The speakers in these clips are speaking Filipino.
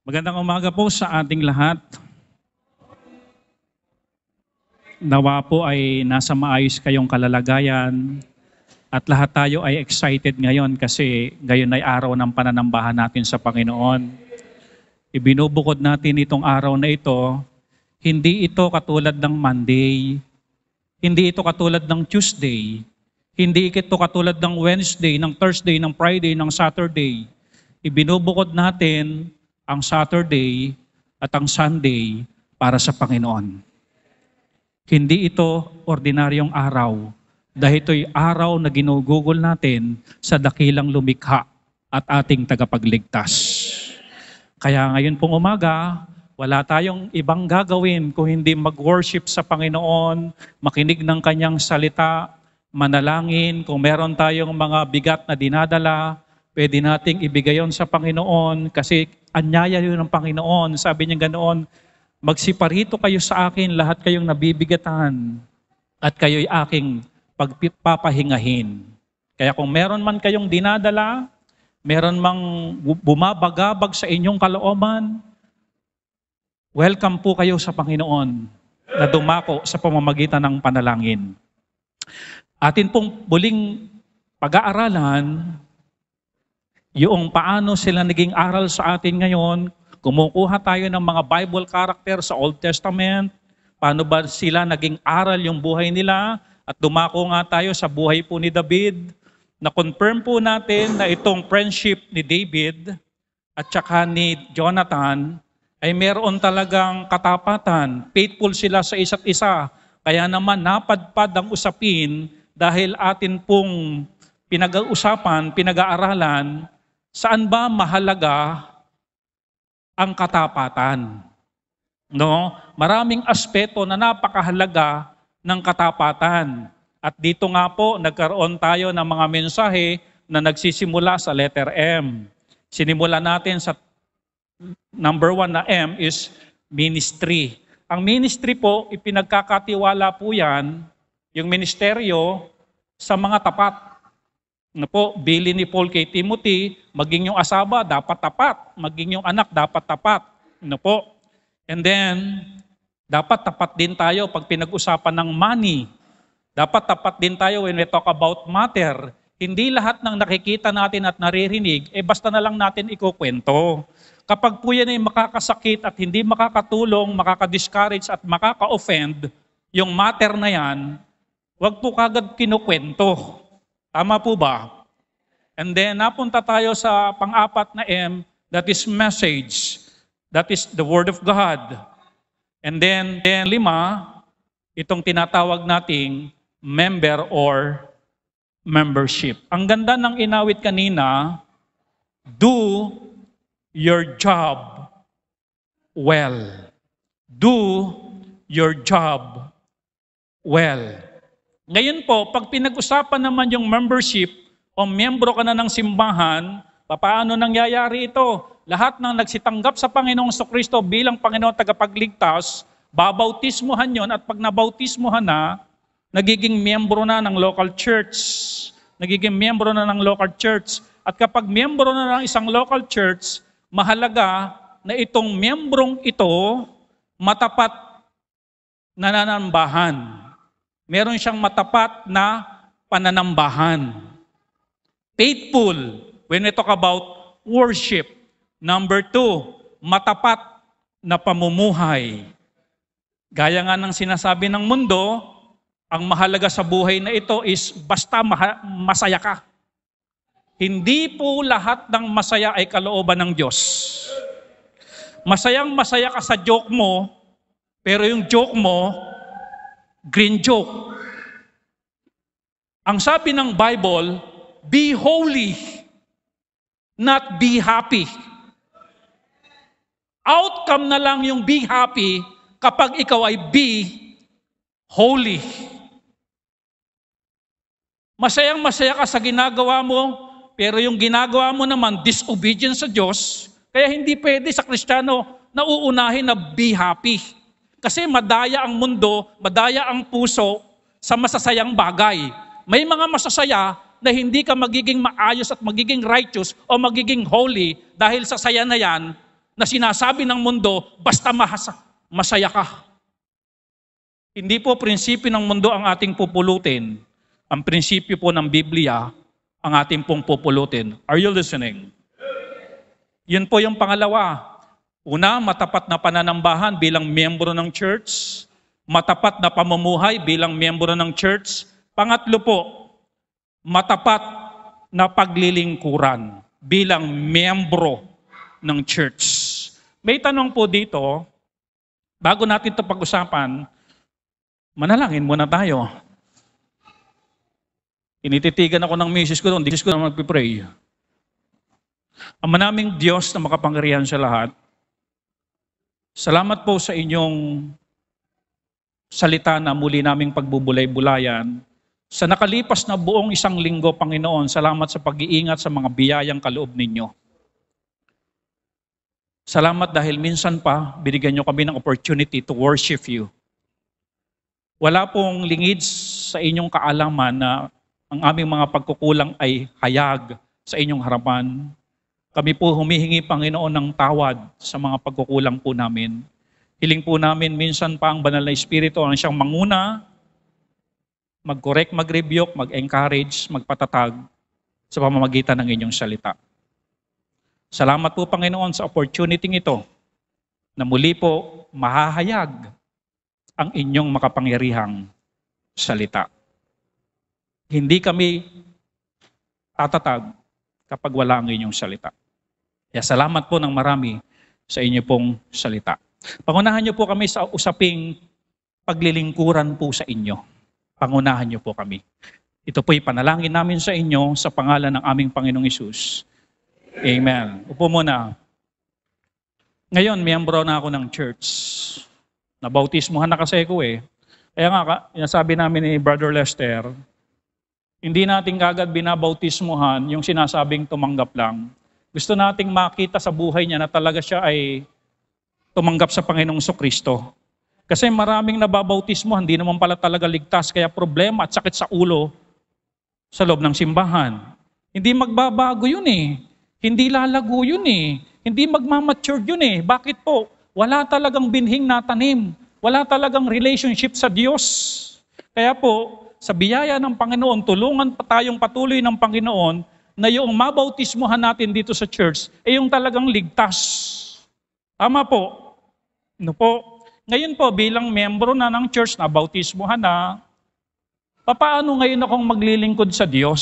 Magandang umaga po sa ating lahat. Nawa po ay nasa maayos kayong kalalagayan at lahat tayo ay excited ngayon kasi ngayon ay araw ng pananambahan natin sa Panginoon. Ibinubukod natin itong araw na ito, hindi ito katulad ng Monday, hindi ito katulad ng Tuesday, hindi ito katulad ng Wednesday, ng Thursday, ng Friday, ng Saturday. Ibinubukod natin ang Saturday at ang Sunday para sa Panginoon. Hindi ito ordinaryong araw, dahil ito'y araw na ginugugol natin sa dakilang lumikha at ating tagapagligtas. Kaya ngayon pong umaga, wala tayong ibang gagawin kung hindi mag-worship sa Panginoon, makinig ng Kanyang salita, manalangin. Kung meron tayong mga bigat na dinadala, pwede nating ibigay yon sa Panginoon kasi anyaya yun ng Panginoon. Sabi niya ganoon, magsiparito kayo sa akin, lahat kayong nabibigatan, at kayo'y aking pagpapahingahin. Kaya kung meron man kayong dinadala, meron mang bumabagabag sa inyong kalooban, welcome po kayo sa Panginoon na dumako sa pamamagitan ng panalangin. Atin pong muling pag-aaralan yung paano sila naging aral sa atin ngayon. Kumukuha tayo ng mga Bible character sa Old Testament, paano ba sila naging aral yung buhay nila, at dumako nga tayo sa buhay po ni David, na-confirm po natin na itong friendship ni David at saka ni Jonathan ay meron talagang katapatan, faithful sila sa isa't isa, kaya naman napadpad ang usapin dahil atin pong pinag-uusapan, pinag-aaralan, saan ba mahalaga ang katapatan? No? Maraming aspeto na napakahalaga ng katapatan. At dito nga po, nagkaroon tayo ng mga mensahe na nagsisimula sa letter M. Sinimula natin sa number 1 na M is ministry. Ang ministry po, ipinagkakatiwala po yan, yung ministeryo, sa mga tapat. Na po, bili ni Paul kay Timothy, maging yung asawa dapat tapat, maging yung anak dapat tapat. Na po. And then, dapat tapat din tayo pag pinag-usapan ng money. Dapat tapat din tayo when we talk about matter. Hindi lahat ng nakikita natin at naririnig, basta na lang natin ikukwento. Kapag po yan ay makakasakit at hindi makakatulong, makaka-discourage at makaka-offend, yung matter na yan, wag po kagad kinukwento. Tama po ba? And then, napunta tayo sa pang-apat na M, that is message. That is the Word of God. And then 5, itong tinatawag nating member or membership. Ang ganda ng inawit kanina, do your job well. Do your job well. Ngayon po, pag pinag-usapan naman yung membership o miyembro ka na ng simbahan, paano nangyayari ito? Lahat ng nagsitanggap sa Panginoong Kristo bilang Panginoong tagapagligtas, babautismuhan yon, at pag nabautismuhan na, nagiging miyembro na ng local church. Nagiging miyembro na ng local church. At kapag miyembro na ng isang local church, mahalaga na itong miyembrong ito matapat na nanambahan. Meron siyang matapat na pananambahan. Faithful when we talk about worship. Number 2, matapat na pamumuhay. Gaya nga ng sinasabi ng mundo, ang mahalaga sa buhay na ito is basta masaya ka. Hindi po lahat ng masaya ay kalooban ng Diyos. Masayang masaya ka sa joke mo, pero yung joke mo, green joke. Ang sabi ng Bible, be holy, not be happy. Outcome na lang yung be happy kapag ikaw ay be holy. Masayang masaya ka sa ginagawa mo, pero yung ginagawa mo naman disobedience sa Diyos, kaya hindi pwede sa Kristiyano na uunahin na be happy. Kasi madaya ang mundo, madaya ang puso sa masasayang bagay. May mga masasaya na hindi ka magiging maayos at magiging righteous o magiging holy dahil sa saya na yan na sinasabi ng mundo, basta masaya ka. Hindi po prinsipyo ng mundo ang ating pupulutin. Ang prinsipyo po ng Biblia, ang ating pong pupulutin. Are you listening? Yun po yung pangalawa. Una, matapat na pananambahan bilang miyembro ng church. Matapat na pamumuhay bilang miyembro ng church. Pangatlo po, matapat na paglilingkuran bilang miyembro ng church. May tanong po dito, bago natin ito pag-usapan, manalangin muna tayo. Inititigan ako ng misis ko doon, hindi ko na magpipray. Ang manaming Diyos na makapangyarihan sa lahat, salamat po sa inyong salita na muli naming pagbubulay-bulayan. Sa nakalipas na buong isang linggo, Panginoon, salamat sa pag-iingat sa mga biyayang kaloob ninyo. Salamat dahil minsan pa, binigyan nyo kami ng opportunity to worship you. Wala pong lingid sa inyong kaalaman na ang aming mga pagkukulang ay hayag sa inyong harapan. Kami po humihingi, Panginoon, ng tawad sa mga pagkukulang po namin. Hiling po namin minsan pa ang banal na Espiritu ang siyang manguna, mag-correct, mag-rebuke, mag-encourage, magpatatag sa pamamagitan ng inyong salita. Salamat po, Panginoon, sa opportunity ito na muli po mahahayag ang inyong makapangyarihang salita. Hindi kami tatatag kapag wala ang inyong salita. Kaya salamat po ng marami sa inyo pong salita. Pangunahan niyo po kami sa usaping paglilingkuran po sa inyo. Pangunahan niyo po kami. Ito po'y panalangin namin sa inyo sa pangalan ng aming Panginoong Hesus. Amen. Upo muna. Ngayon, miyembro na ako ng church. Nabautismuhan na kasi ako eh. Kaya nga, sabi namin ni Brother Lester, hindi natin kagad binabautismuhan yung sinasabing tumanggap lang. Gusto nating makita sa buhay niya na talaga siya ay tumanggap sa Panginoong Kristo. Kasi maraming nababautismuhan, hindi naman pala talaga ligtas, kaya problema at sakit sa ulo sa loob ng simbahan. Hindi magbabago yun eh. Hindi lalago yun eh. Hindi magmamature yun eh. Bakit po? Wala talagang binhing natanim. Wala talagang relationship sa Diyos. Kaya po, sa biyaya ng Panginoon, tulungan pa tayong patuloy ng Panginoon na yung mabautismuhan natin dito sa church ay yung talagang ligtas. Tama po. Ano po? Ngayon po, bilang miyembro na ng church na bautismuhan na, paano ngayon akong maglilingkod sa Diyos?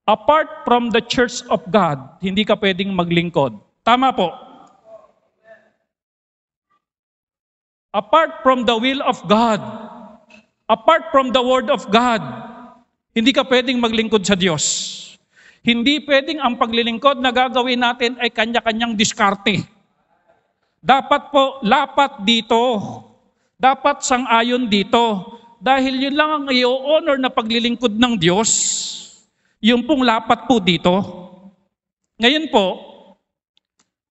Apart from the church of God, hindi ka pwedeng maglingkod. Tama po. Apart from the will of God, apart from the word of God, hindi ka pwedeng maglingkod sa Diyos. Hindi pwedeng ang paglilingkod na gagawin natin ay kanya-kanyang diskarte. Dapat po, lapat dito. Dapat sang-ayon dito. Dahil yun lang ang i-honor na paglilingkod ng Diyos. Yung pong lapat po dito. Ngayon po,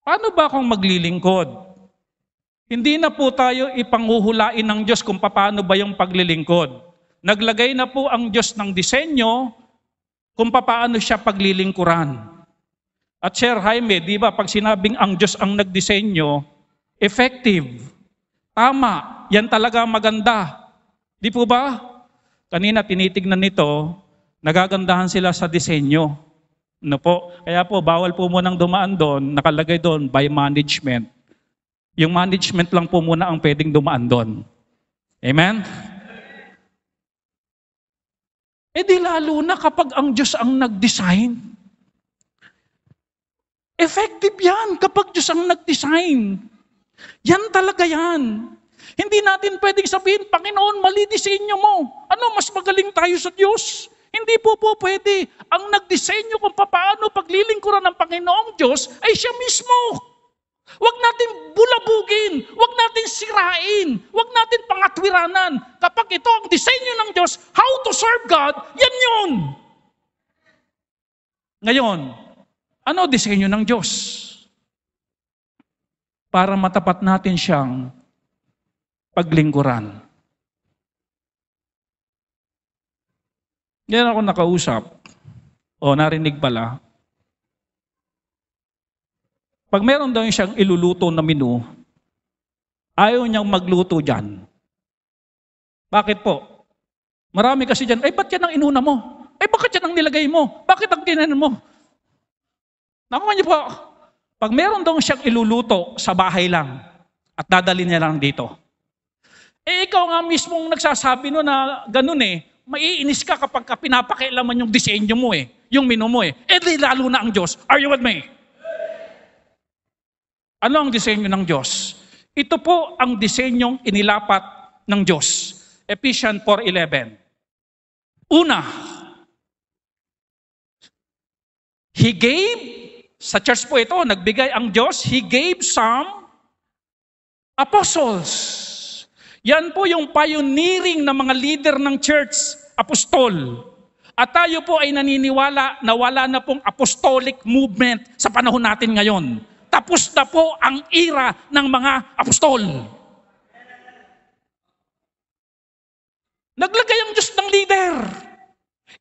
paano ba akong maglilingkod? Hindi na po tayo ipanguhulain ng Diyos kung paano ba yung paglilingkod. Naglagay na po ang Diyos ng disenyo kung paano siya paglilingkuran. At Sir Jaime, di ba, pag sinabing ang Diyos ang nagdisenyo, effective. Tama, yan talaga maganda. Di po ba? Kanina tinitignan nito, nagagandahan sila sa disenyo. Ano po? Kaya po, bawal po munang dumaan doon, nakalagay doon by management. Yung management lang po muna ang pwedeng dumaan doon. Amen? Eh di lalo na kapag ang Diyos ang nag-design. Effective yan kapag Diyos ang nag-design. Yan talaga yan. Hindi natin pwedeng sabihin, Panginoon, mali disenyo mo. Ano, mas magaling tayo sa Diyos? Hindi po pwede. Ang nagdisenyo kung paano paglilingkuran ng Panginoong Diyos ay siya mismo. Huwag natin bulabugin. Huwag natin sirain. Huwag natin pangatwiranan. Kapag ito ang disenyo ng Diyos, how to serve God, yan yun. Ngayon, ano disenyo ng Diyos? Para matapat natin siyang paglingkuran. Yan ako nakausap. O narinig pala. Pag meron daw siyang iluluto na menu, ayaw niyang magluto dyan. Bakit po? Marami kasi dyan, ba't yan ang inuna mo? Bakit yan ang nilagay mo? Bakit ang kinain mo? Nakuha niyo po, pag meron daw siyang iluluto sa bahay lang, at dadalhin niya lang dito. Ikaw nga mismong nagsasabi no na ganun maiinis ka kapag pinapakialaman yung disenyo mo yung menu mo di lalo na ang Diyos. Are you with me? Ano ang disenyo ng Diyos? Ito po ang disenyong inilapat ng Diyos. Ephesians 4:11. Una, He gave, sa church po ito, nagbigay ang Diyos, He gave some apostles. Yan po yung pioneering ng mga leader ng church, apostol. At tayo po ay naniniwala na wala na pong apostolic movement sa panahon natin ngayon. Tapos na po ang era ng mga apostol. Naglagay ang Diyos ng leader.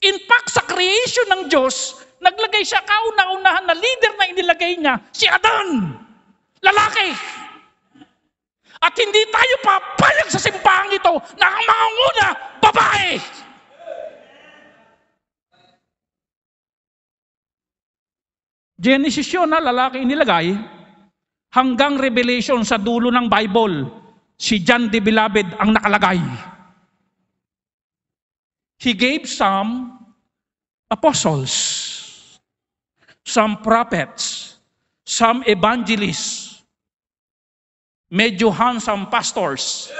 In fact, sa creation ng Diyos, naglagay siya kauna-unahan na leader na inilagay niya, si Adan. Lalaki. At hindi tayo papayag sa simbahan ito na ang mga nguna, babae. Genesis yun na lalaki inilagay, hanggang Revelation sa dulo ng Bible, si John the Beloved ang nakalagay. He gave some apostles, some prophets, some evangelists, medyo handsome pastors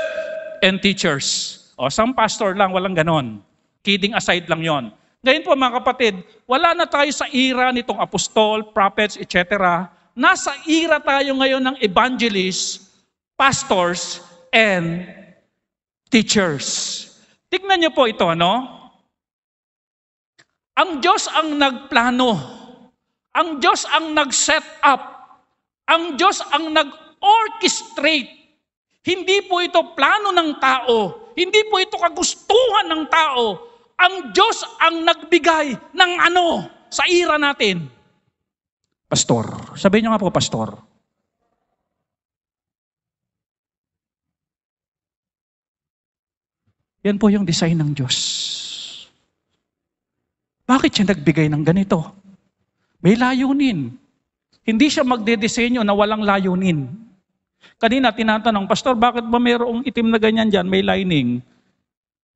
and teachers. Some pastor lang, walang ganon. Kidding aside lang yon. Ngayon po mga kapatid, wala na tayo sa era nitong apostol, prophets, etc. Nasa era tayo ngayon ng evangelists, pastors, and teachers. Tignan niyo po ito, no? Ang Diyos ang nagplano. Ang Diyos ang nag-set up. Ang Diyos ang nag-orchestrate. Hindi po ito plano ng tao. Hindi po ito kagustuhan ng tao. Ang Diyos ang nagbigay ng ano sa era natin. Pastor. Sabihin niyo nga po, pastor. Yan po yung design ng Diyos. Bakit siya nagbigay ng ganito? May layunin. Hindi siya magdedesenyo na walang layunin. Kanina tinatanong, Pastor, bakit ba mayroong itim na ganyan dyan, may lining?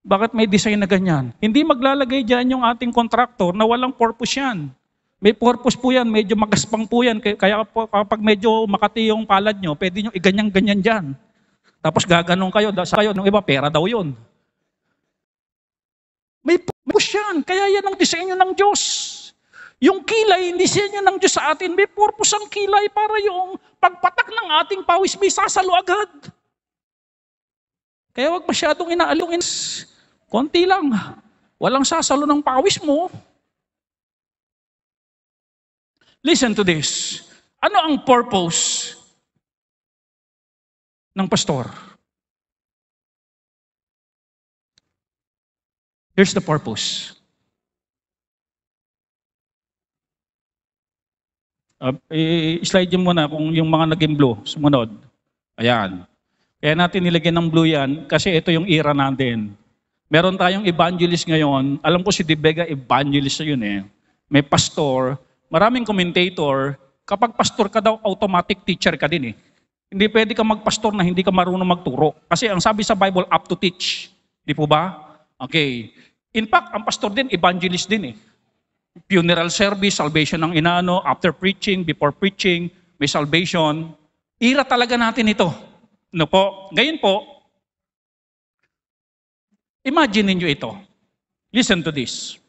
Bakit may design na ganyan? Hindi maglalagay dyan yung ating contractor na walang purpose yan. May purpose po yan, medyo magaspang po yan. Kaya po, kapag medyo makati yung palad nyo, pwede nyo iganyan-ganyan dyan. Tapos gaganong kayo, ng iba, pera daw yun. May purpose yan. Kaya yan ang disenyo ng Diyos. Yung kilay, hindi disenyo ng Diyos sa atin. May purpose ang kilay para yung pagpatak ng ating pawis may sasalo agad. Kaya wag masyadong inaalungin. Konti lang. Walang sasalo ng pawis mo. Listen to this. Ano ang purpose ng pastor? Here's the purpose. I-slide nyo muna kung yung mga naging blue. Sumunod. Ayan. Kaya natin nilagyan ng blue yan kasi ito yung era natin. Meron tayong evangelist ngayon. Alam ko si De Vega, evangelist yun May pastor. Maraming commentator. Kapag pastor ka daw, automatic teacher ka din Hindi pwede ka magpastor na hindi ka marunong magturo. Kasi ang sabi sa Bible, up to teach. Di po ba? Okay. In fact, ang pastor din, evangelist din Funeral service, salvation ng inaano, after preaching, before preaching, may salvation. Ira talaga natin ito. Ano po? Ngayon po, imagine niyo ito. Listen to this.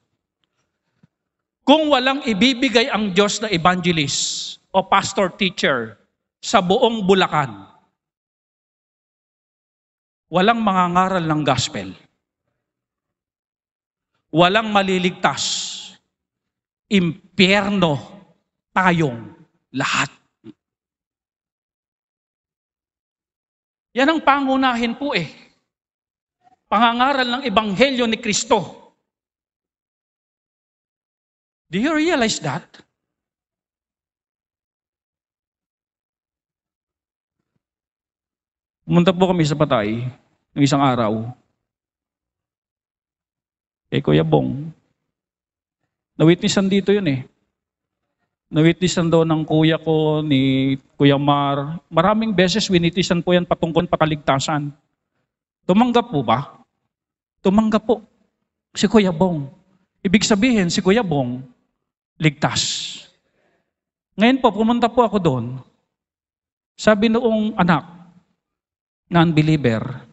Kung walang ibibigay ang Diyos na evangelist o pastor teacher sa buong Bulacan, walang mangangaral ng gospel. Walang maliligtas. Impyerno tayong lahat. Yan ang pangunahin po Pangangaral ng Ebanghelyo ni Kristo. Do you realize that? Pumunta po kami sa Patay ng isang araw. Kuya Bong, na-witnessan dito yun eh. Na-witnessan daw ng kuya ko, ni Kuya Mar. Maraming beses winitnessan po yan patungkol pakaligtasan. Tumanggap po ba? Tumanggap po. Si Kuya Bong. Ibig sabihin, si Kuya Bong, ligtas. Ngayon po, pumunta po ako doon. Sabi noong anak, non-believer,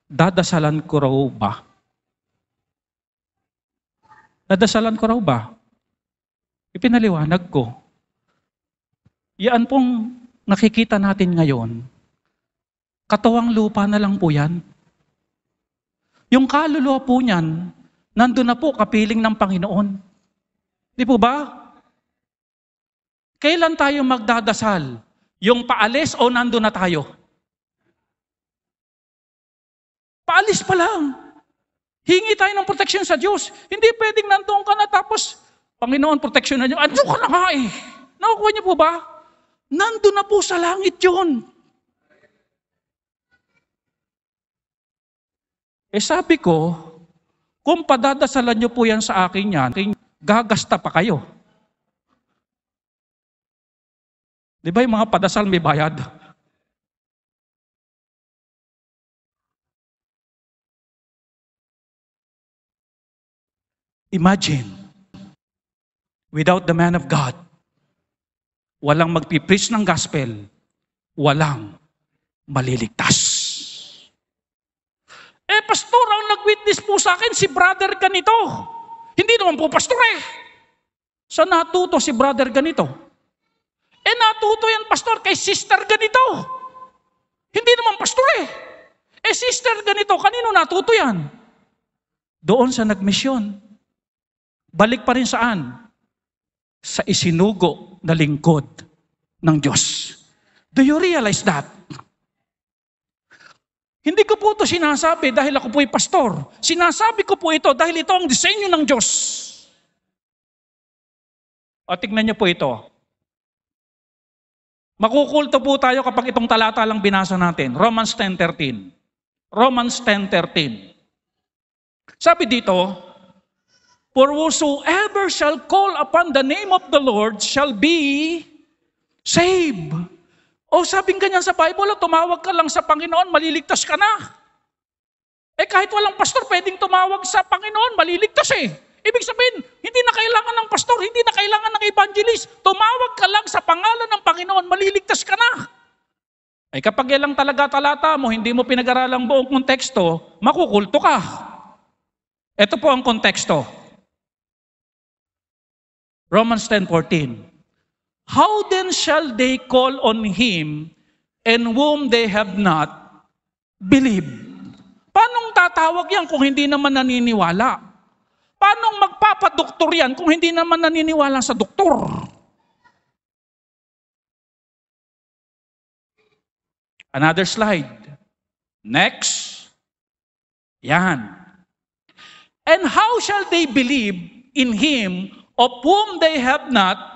dadasalan ko raw ba? Dadasalan ko raw ba? Ipinaliwanag ko. Yan pong nakikita natin ngayon, katawang lupa na lang po yan. Yung kaluluwa po niyan, nandun na po kapiling ng Panginoon. Di po ba? Kailan tayo magdadasal? Yung paalis o nandun na tayo? Paalis pa lang. Hingi tayo ng proteksyon sa Diyos. Hindi pwedeng nandun ka na tapos, Panginoon, proteksyon na niyo. Andun ka na nga eh. Nakukuha niyo po ba? Nandun na po sa langit yun. Sabi ko, kung padadasalan niyo po yan sa akin yan, gagasta pa kayo. Di ba yung mga padasal may bayad? Imagine, without the man of God, walang magpipreach ng gospel, walang maliligtas. Pastor, ang nag-witness po sa akin, si brother ganito. Hindi naman po pastor eh. Saan natuto si brother ganito? Natuto yan, pastor, kay sister ganito. Hindi naman pastor eh. Sister ganito, kanino natuto yan? Doon sa nagmisyon. Balik pa rin saan? Sa isinugo na lingkod ng Diyos. Do you realize that? Hindi ko po ito sinasabi dahil ako po'y pastor. Sinasabi ko po ito dahil ito ang disenyo ng Diyos. O tignan niyo po ito. Makukulto po tayo kapag itong talata lang binasa natin. Romans 10:13. Romans 10:13. Sabi dito, for whosoever shall call upon the name of the Lord shall be saved. O sabing ganyan sa Bible, tumawag ka lang sa Panginoon, maliligtas ka na. Kahit walang pastor, pwedeng tumawag sa Panginoon, maliligtas eh. Ibig sabihin, hindi na kailangan ng pastor, hindi na kailangan ng evangelist. Tumawag ka lang sa pangalan ng Panginoon, maliligtas ka na. Kapag ilang talaga talata mo, hindi mo pinag-aralang buong konteksto, makukulto ka. Ito po ang konteksto. Romans 10:14. How then shall they call on Him in whom they have not believed? Paanong tatawag yan kung hindi naman naniniwala? Paanong magpapadoktor yan kung hindi naman naniniwala sa doktor? Another slide. Next. Yan. And how shall they believe in Him of whom they have not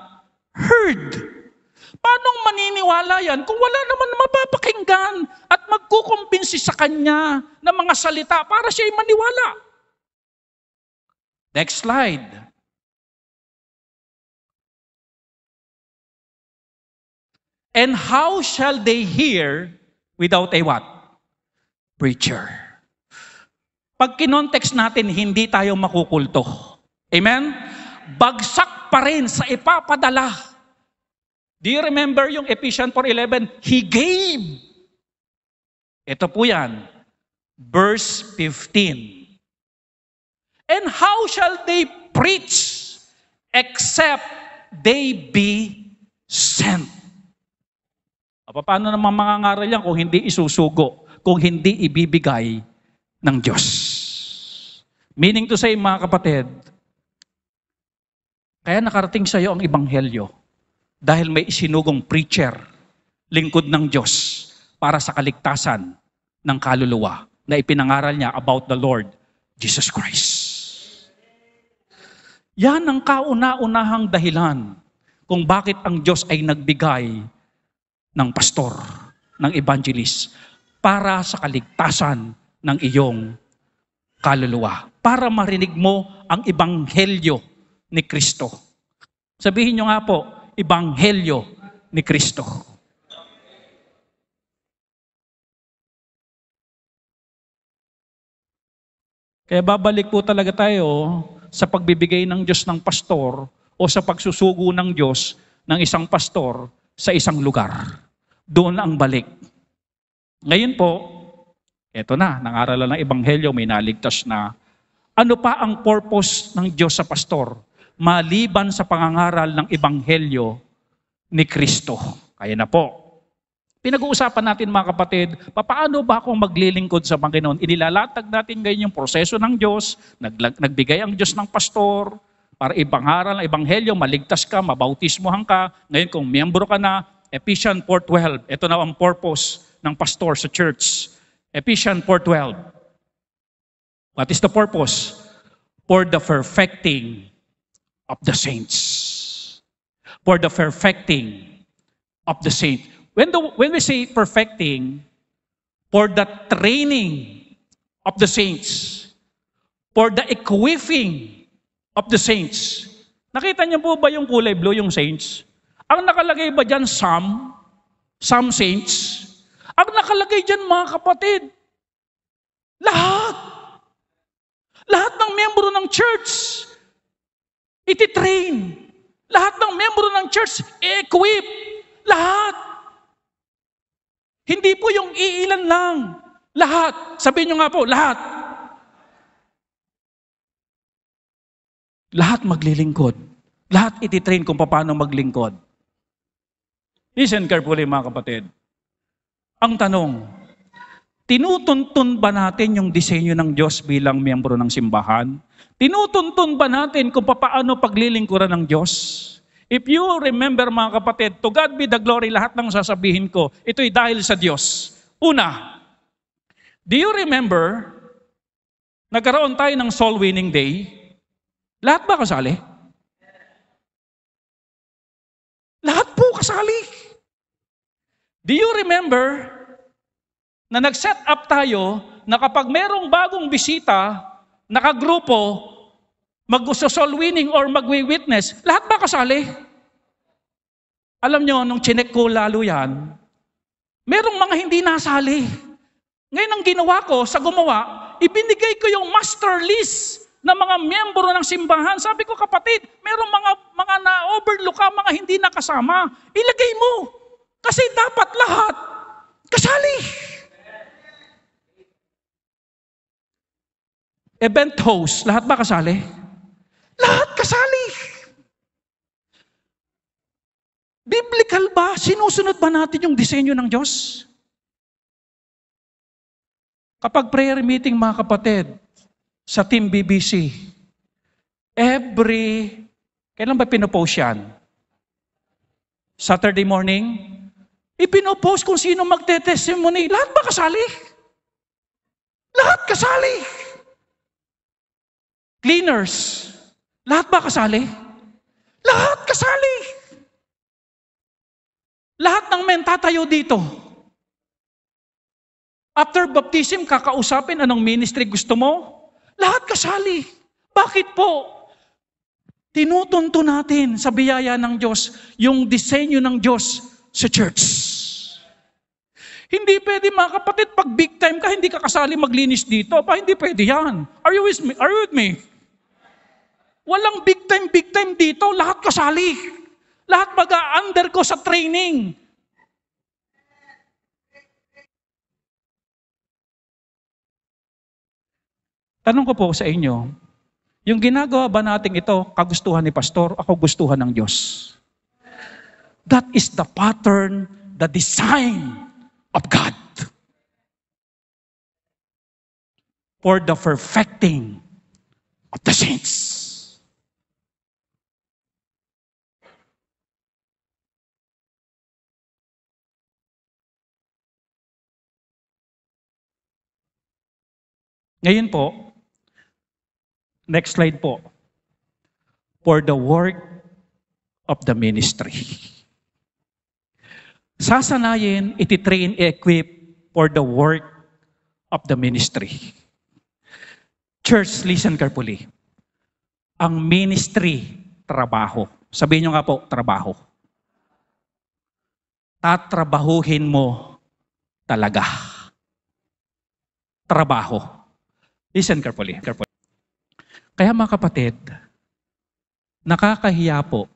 heard? Paanong maniniwala yan kung wala naman mapapakinggan at magkukumbinsi sa Kanya ng mga salita para siya'y maniwala? Next slide. And how shall they hear without a what? Preacher. Pag kinontext natin, hindi tayo makukulto. Amen? Bagsak pa rin sa ipapadala. Do you remember yung Ephesians 4:11? He gave. Ito po yan. Verse 15. And how shall they preach except they be sent? Paano naman mangangaral yan kung hindi isusugo, kung hindi ibibigay ng Diyos? Meaning to say, mga kapatid, kaya nakarating sa iyo ang Ebanghelyo dahil may isinugong preacher, lingkod ng Diyos para sa kaligtasan ng kaluluwa na ipinangaral niya about the Lord Jesus Christ. Yan ang kauna-unahang dahilan kung bakit ang Diyos ay nagbigay ng pastor. ng evangelist para sa kaligtasan ng iyong kaluluwa. Para marinig mo ang ebanghelyo ni Kristo. Sabihin nyo nga po, ebanghelyo ni Kristo. Kaya babalik po talaga tayo sa pagbibigay ng Diyos ng pastor o sa pagsusugo ng Diyos ng isang pastor sa isang lugar. Doon ang balik. Ngayon po, eto na, nangaralan ng ebanghelyo, may naligtas na. Ano pa ang purpose ng Diyos sa pastor? Maliban sa pangangaral ng ebanghelyo ni Kristo. Kaya na po. Pinag-uusapan natin mga kapatid, paano ba akong maglilingkod sa Panginoon? Inilalatag natin ngayon yung proseso ng Diyos, nagbigay ang Diyos ng pastor, para ipangaral ng ebanghelyo, maligtas ka, mabautismohan ka. Ngayon kung miyembro ka na, Ephesians 4:12, ito na ang purpose ng pastor sa church. Ephesians 4:12. What is the purpose? For the perfecting of the saints. For the perfecting of the saints. When we say perfecting, for the training of the saints, for the equipping of the saints. Nakita niyo po ba yung kulay blue, yung saints? Ang nakalagay ba dyan, some saints? Ang nakalagay dyan, mga kapatid, lahat. Lahat ng miyembro ng church, ititrain. Lahat ng miyembro ng church, i-equip. Lahat. Hindi po yung iilan lang. Lahat. Sabihin nyo nga po, lahat. Lahat maglilingkod. Lahat ititrain kung paano maglingkod. Listen carefully mga kapatid. Ang tanong, tinutuntun ba natin yung disenyo ng Diyos bilang miyembro ng simbahan? Tinutuntun ba natin kung paano paglilingkuran ng Diyos? If you remember mga kapatid, to God be the glory, lahat ng sasabihin ko, ito'y dahil sa Diyos. Una, do you remember, nagkaroon tayo ng soul winning day? Lahat ba kasali? Lahat po kasali. Do you remember na nag-set up tayo na kapag merong bagong bisita, nakagrupo, mag-soul winning or magwi-witness, lahat ba kasali? Alam nyo, nung chinek ko lalo yan, merong mga hindi nasali. Ngayon ang ginawa ko sa gumawa, ibinigay ko yung master list ng mga miyembro ng simbahan. Sabi ko, kapatid, merong mga na-overlook ka, mga hindi nakasama. Ilagay mo. Kasi dapat lahat kasali. Event host, lahat ba kasali? Lahat kasali. Biblical ba? Sinusunod ba natin yung disenyo ng Diyos? Kapag prayer meeting mga kapatid, sa Team BBC, kailan ba pinopost yan? Saturday morning? Ipinopost kung sino magte-testimony. Lahat ba kasali? Lahat kasali. Cleaners, lahat ba kasali? Lahat kasali. Lahat ng men tatayo dito. After baptism, kakausapin anong ministry gusto mo? Lahat kasali. Bakit po? Tinutunto natin sa biyaya ng Diyos yung disenyo ng Diyos sa church. Hindi pwede mga kapatid, pag big time ka, hindi ka kasali maglinis dito. Hindi pwede yan. Are you with me? Walang big time dito. Lahat kasali. Lahat mag-under ko sa training. Tanong ko po sa inyo, yung ginagawa ba natin ito, kagustuhan ni pastor, ako gustuhan ng Diyos? That is the pattern, the design of God. For the perfecting of the saints. Ngayon po, next slide po. For the work of the ministry. Sasanayin, ititrain, equip for the work of the ministry. Church, listen carefully. Ang ministry, trabaho. Sabihin nyo nga po, trabaho. Tatrabahuhin mo talaga. Trabaho. Listen carefully. Kaya mga kapatid, nakakahiya po,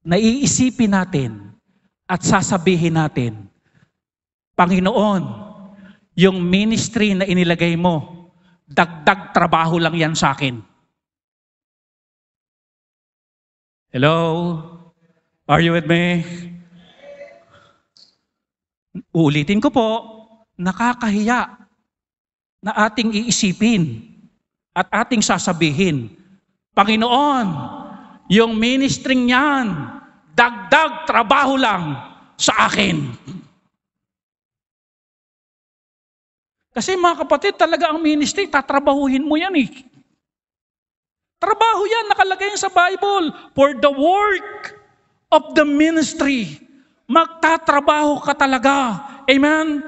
naiisipin natin at sasabihin natin, Panginoon, yung ministry na inilagay mo, dagdag trabaho lang yan sa akin. Hello? Are you with me? Uulitin ko po, nakakahiya na ating iisipin at ating sasabihin, Panginoon, yung ministry niyan, dagdag trabaho lang sa akin. Kasi mga kapatid, talaga ang ministry, tatrabahuhin mo yan eh. Trabaho yan, nakalagay yan sa Bible. For the work of the ministry, magtatrabaho ka talaga. Amen?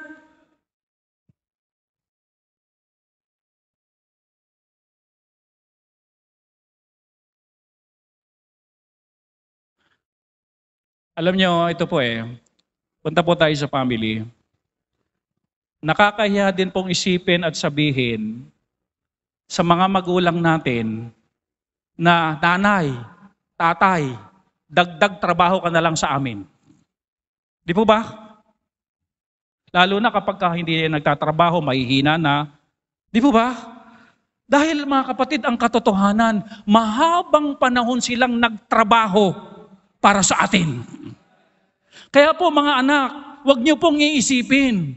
Alam nyo, ito po punta po tayo sa family. Nakakahiya din pong isipin at sabihin sa mga magulang natin na nanay, tatay, dagdag trabaho ka na lang sa amin. Di po ba? Lalo na kapag hindi nagtatrabaho, mahihina na. Di po ba? Dahil mga kapatid, ang katotohanan, mahabang panahon silang nagtrabaho para sa atin. Kaya po mga anak, huwag niyo pong iisipin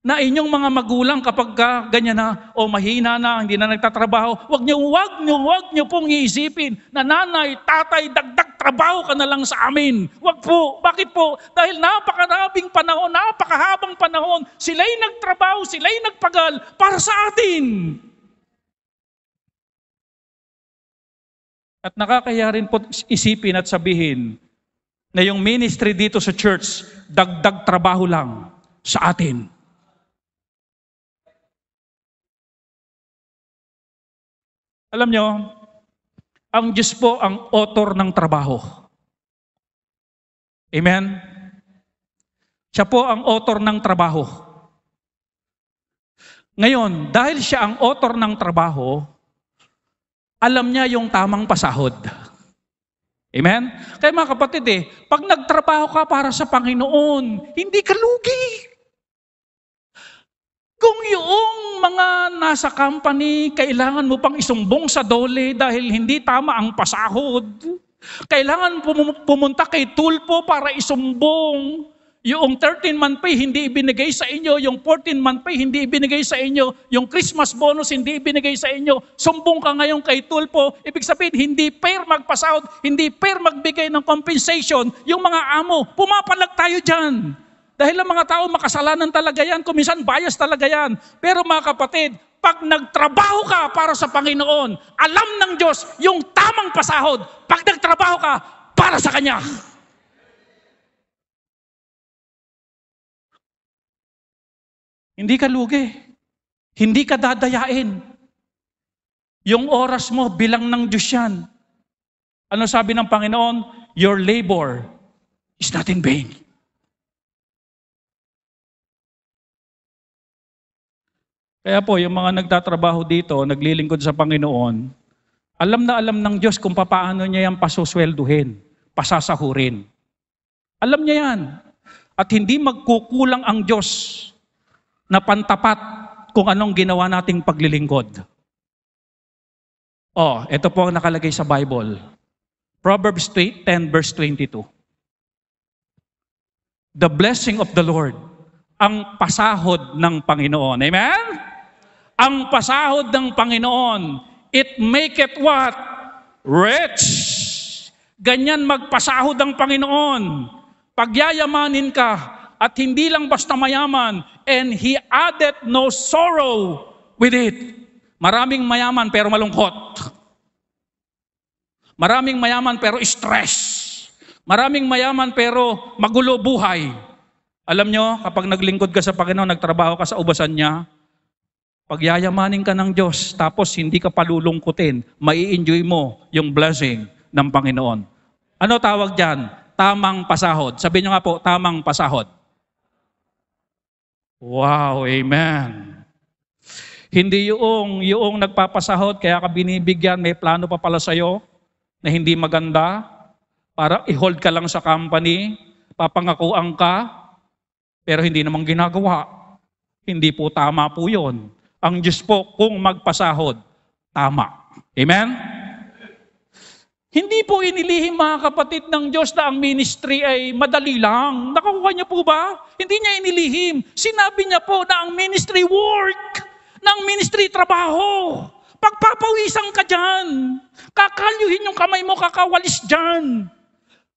na inyong mga magulang kapag ganyan na, o mahina na, hindi na nagtatrabaho, huwag niyo pong iisipin na nanay, tatay, dagdag trabaho ka na lang sa amin. Huwag po. Bakit po? Dahil napakahabang panahon, sila'y nagtrabaho, sila'y nagpagal para sa atin. At nakakaya rin po isipin at sabihin na yung ministry dito sa church, dagdag trabaho lang sa atin. Alam nyo, ang Diyos po ang author ng trabaho. Amen? Siya po ang author ng trabaho. Ngayon, dahil siya ang author ng trabaho, alam niya yung tamang pasahod. Amen? Kaya mga kapatid pag nagtrabaho ka para sa Panginoon, hindi ka lugi. Kung yung mga nasa company, kailangan mo pang isumbong sa dole dahil hindi tama ang pasahod. Kailangan pumunta kay Tulpo para isumbong. Yung 13-month pay hindi ibinigay sa inyo, yung 14-month pay hindi ibinigay sa inyo, yung Christmas bonus hindi ibinigay sa inyo, sumbong ka ngayon kay Tulpo, ibig sabihin hindi fair magpasahod, hindi fair magbigay ng compensation, yung mga amo, pumapalag tayo dyan. Dahil ang mga tao makasalanan talaga yan, kuminsan bias talaga yan. Pero mga kapatid, pag nagtrabaho ka para sa Panginoon, alam ng Diyos yung tamang pasahod. Pag nagtrabaho ka para sa Kanya. Hindi ka lugi. Hindi ka dadayain. Yung oras mo, bilang ng Diyos yan. Ano sabi ng Panginoon? Your labor is not in vain. Kaya po, yung mga nagtatrabaho dito, naglilingkod sa Panginoon, alam na alam ng Diyos kung paano niya yan pasuswelduhin, pasasahurin. Alam niya yan. At hindi magkukulang ang Diyos na pantapat kung anong ginawa nating paglilingkod. Ito po ang nakalagay sa Bible. Proverbs 10 verse 22. The blessing of the Lord, ang pasahod ng Panginoon. Amen? Ang pasahod ng Panginoon, it maketh what? Rich. Ganyan magpasahod ang Panginoon. Pagyayamanin ka at hindi lang basta mayaman, and He added no sorrow with it. Maraming mayaman pero malungkot. Maraming mayaman pero stress. Maraming mayaman pero magulo buhay. Alam nyo, kapag naglingkod ka sa Panginoon, nagtrabaho ka sa ubasan niya, pagyayamanin ka ng Diyos, tapos hindi ka palulungkutin, mai-enjoy mo yung blessing ng Panginoon. Ano tawag dyan? Tamang pasahod. Sabihin nyo nga po, tamang pasahod. Wow, amen. Hindi yung nagpapasahod, kaya ka binibigyan, may plano pa pala sa'yo na hindi maganda, para i-hold ka lang sa company, papangakuan ka, pero hindi naman ginagawa. Hindi po tama po yun. Ang Diyos po, kung magpasahod, tama. Amen? Hindi po inilihim, mga kapatid ng Diyos, na ang ministry ay madali lang. Nakakuha niya po ba? Hindi niya inilihim. Sinabi niya po na ang ministry work, na ang ministry trabaho. Pagpapawisan ka dyan. Kakalyuhin yung kamay mo, kakawalis dyan.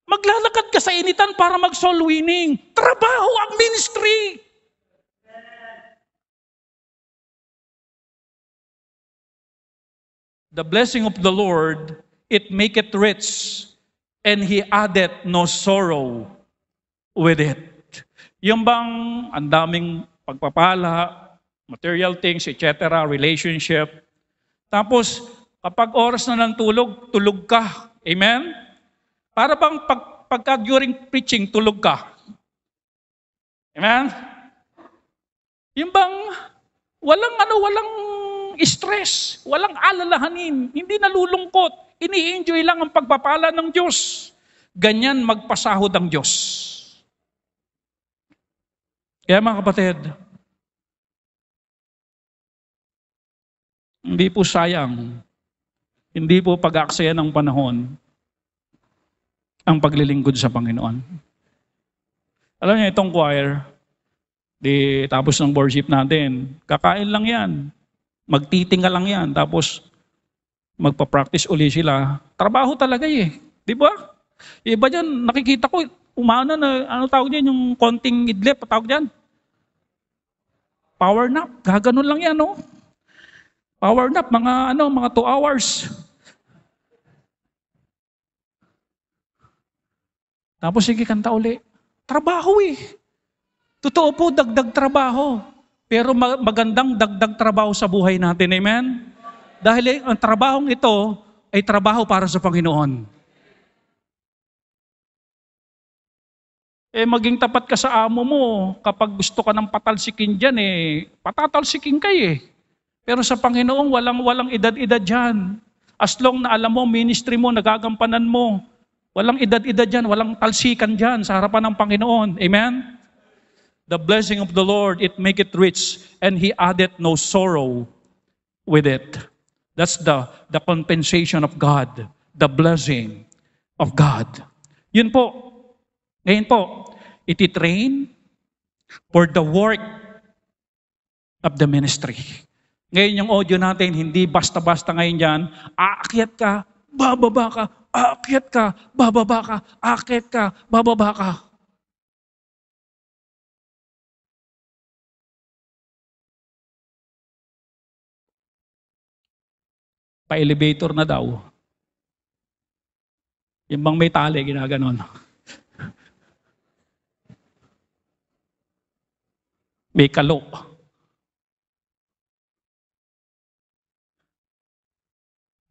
Maglalakad ka sa initan para mag-soul winning. Trabaho ang ministry. The blessing of the Lord, it maketh rich, and He addeth no sorrow with it. Yung bang ang daming pagpapala, material things, etc., relationship. Tapos, kapag oras na ng tulog, tulog ka. Amen? Para bang pagka during preaching, tulog ka. Amen? Yung bang walang stress, walang alalahanin, hindi nalulungkot, ini-enjoy lang ang pagpapala ng Diyos. Ganyan magpasahod ang Diyos. Kaya mga kapatid, hindi po sayang, hindi po pag-aaksaya ng panahon ang paglilingkod sa Panginoon. Alam niyo, itong choir, tapos ng worship natin, kakain lang yan. Magtitinga lang yan. Tapos, magpa-practice uli sila. Trabaho talaga eh. Di ba? Iba dyan, nakikita ko, umana na, ano tawag dyan, yung konting idlip, tawag dyan? Power nap. Gaganon lang yan, no? Power nap, mga 2 hours. Tapos sige, kanta uli. Trabaho eh. Totoo po, dagdag trabaho. Pero magandang dagdag trabaho sa buhay natin. Amen? Dahil ang trabahong ito ay trabaho para sa Panginoon. Maging tapat ka sa amo mo. Kapag gusto ka ng patalsikin dyan, patatalsikin ka eh. Pero sa Panginoon, walang edad-edad dyan. As long na alam mo, ministry mo, nagagampanan mo, walang edad-edad dyan, walang talsikan dyan sa harapan ng Panginoon. Amen? The blessing of the Lord, it maketh rich, and He addeth no sorrow with it. That's the compensation of God, the blessing of God. Yun po. Ngayon po, ititrain for the work of the ministry. Ngayon yung audio natin, hindi basta-basta ngayon dyan, aakyat ka, bababa ka, aakyat ka, bababa ka, aakyat ka, bababa ka. Pa-elevator na daw. Yung bang may tali, ginaganon. May kalok.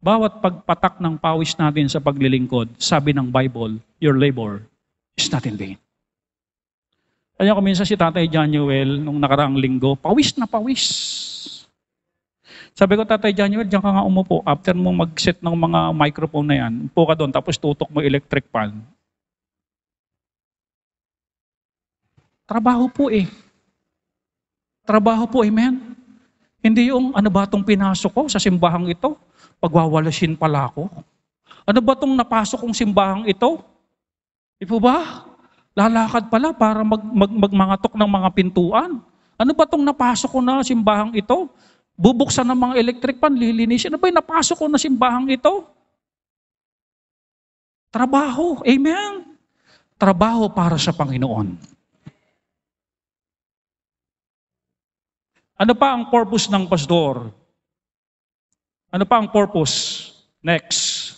Bawat pagpatak ng pawis natin sa paglilingkod, sabi ng Bible, your labor is not in vain. Kaya ko minsan si Tatay Januel, nung nakaraang linggo, pawis na pawis. Sabi ko, Tatay Januel, diyan ka nga umupo. After mo mag-set ng mga microphone na yan, upo ka doon, tapos tutok mo electric fan. Trabaho po eh. Trabaho po, amen? Hindi yung, ano ba itong pinasok ko sa simbahang ito? Pagwawalasin pala ako. Ano ba itong napasok kong simbahang ito? Di po ba? Lalakad pala para magmangatok ng mga pintuan. Ano ba itong napasok ko na simbahang ito? Bubuksan ng mga electric fan, lilinisin. Ano ba yung napasok ko na simbahang ito? Trabaho. Amen? Trabaho para sa Panginoon. Ano pa ang purpose ng pastor? Ano pa ang purpose? Next.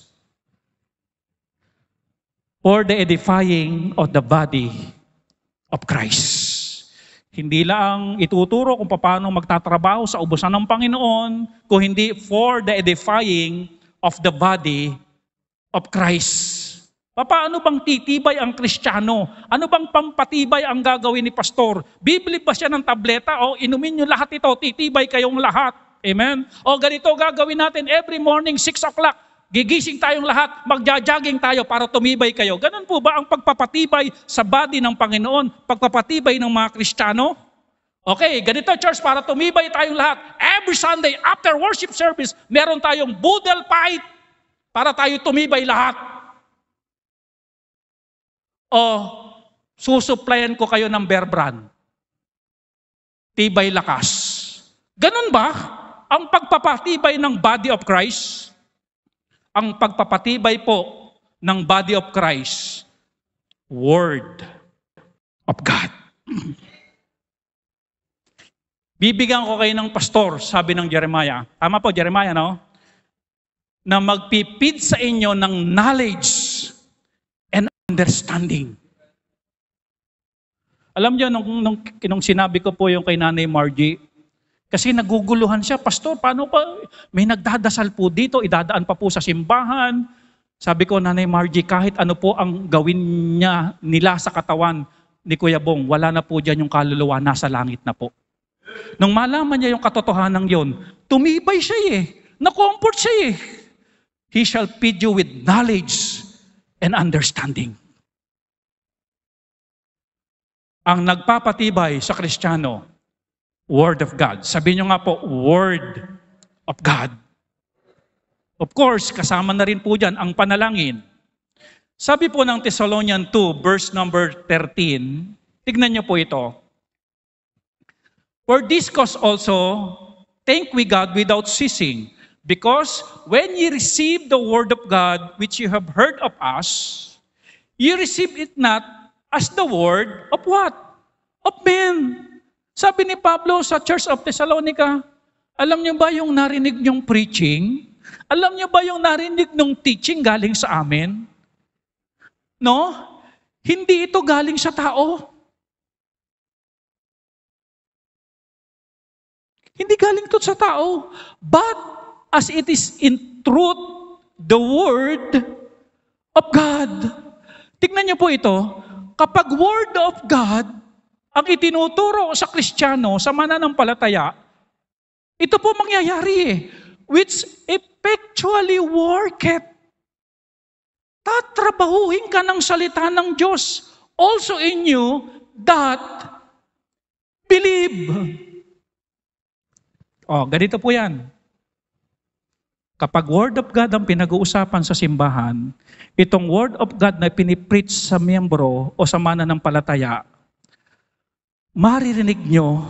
For the edifying of the body of Christ. Hindi lang ituturo kung paano magtatrabaho sa ubusan ng Panginoon, kung hindi for the edifying of the body of Christ. Paano bang titibay ang Kristiyano? Ano bang pampatibay ang gagawin ni pastor? Bibili ba siya ng tableta? O inumin nyo lahat ito, titibay kayong lahat. Amen? O ganito gagawin natin every morning, 6 o'clock. Gigising tayong lahat, magja-jogging tayo para tumibay kayo. Ganun po ba ang pagpapatibay sa body ng Panginoon? Pagpapatibay ng mga Kristiyano? Okay, ganito church, para tumibay tayong lahat. Every Sunday, after worship service, meron tayong boodle fight para tayo tumibay lahat. O susuplayan ko kayo ng Bear Brand. Tibay lakas. Ganun ba ang pagpapatibay ng body of Christ? Ang pagpapatibay po ng body of Christ, Word of God. Bibigyan ko kayo ng pastor, sabi ng Jeremiah. Tama po, Jeremiah, no? Na magpipid sa inyo ng knowledge and understanding. Alam niyo, nung sinabi ko po yung kay Nanay Margie, kasi naguguluhan siya, pastor, paano pa? May nagdadasal po dito, idadaan pa po sa simbahan. Sabi ko, Nanay Margie, kahit ano po ang gawin nila sa katawan ni Kuya Bong, wala na po dyan yung kaluluwa, nasa langit na po. Nung malaman niya yung katotohanan yon, tumibay siya na-comfort siya He shall feed you with knowledge and understanding. Ang nagpapatibay sa Kristiyano, Word of God. Sabihin nyo nga po, Word of God. Of course, kasama na rin po dyan ang panalangin. Sabi po ng Thessalonians 2, verse number 13, tignan nyo po ito. For this cause also, thank we God without ceasing, because when ye receive the word of God, which you have heard of us, ye receive it not as the word of what? Of men. Sabi ni Pablo sa Church of Thessalonica, alam niyo ba yung narinig niyong preaching? Alam niyo ba yung narinig niyong teaching galing sa amin? No? Hindi ito galing sa tao. Hindi galing ito sa tao. But as it is in truth, the Word of God. Tignan niyo po ito. Kapag Word of God, ang itinuturo sa Kristiyano, sa mananampalataya, ito po mangyayari which effectually worketh. Tatrabahuhin ka ng salita ng Diyos also in you that believe. Ganito po yan. Kapag Word of God ang pinag-uusapan sa simbahan, itong Word of God na pinipreach sa miyembro o sa mananampalataya, maririnig nyo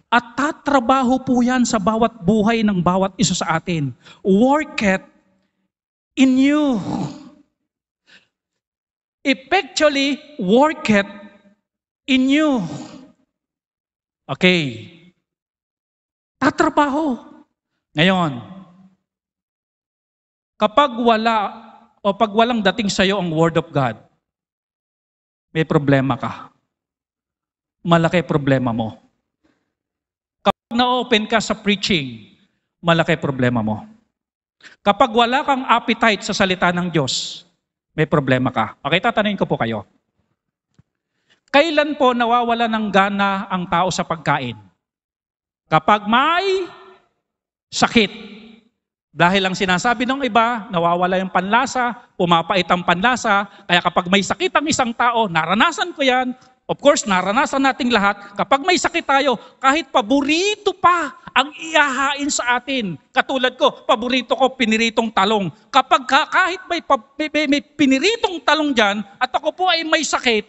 at tatrabaho po yan sa bawat buhay ng bawat isa sa atin. Worketh in you. Effectually worketh in you. Okay. Tatrabaho. Ngayon, kapag pag walang dating sa'yo ang Word of God, may problema ka. Malaki problema mo. Kapag na-open ka sa preaching, malaki problema mo. Kapag wala kang appetite sa salita ng Diyos, may problema ka. Okay, tatanungin ko po kayo. Kailan po nawawala ng gana ang tao sa pagkain? Kapag may sakit. Dahil ang sinasabi ng iba, nawawala yung panlasa, pumapait ang panlasa, kaya kapag may sakit ang isang tao, naranasan ko yan. Of course, naranasan nating lahat, kapag may sakit tayo, kahit paborito pa ang ihahain sa atin. Katulad ko, paborito ko, piniritong talong. Kapag kahit may piniritong talong dyan, at ako po ay may sakit,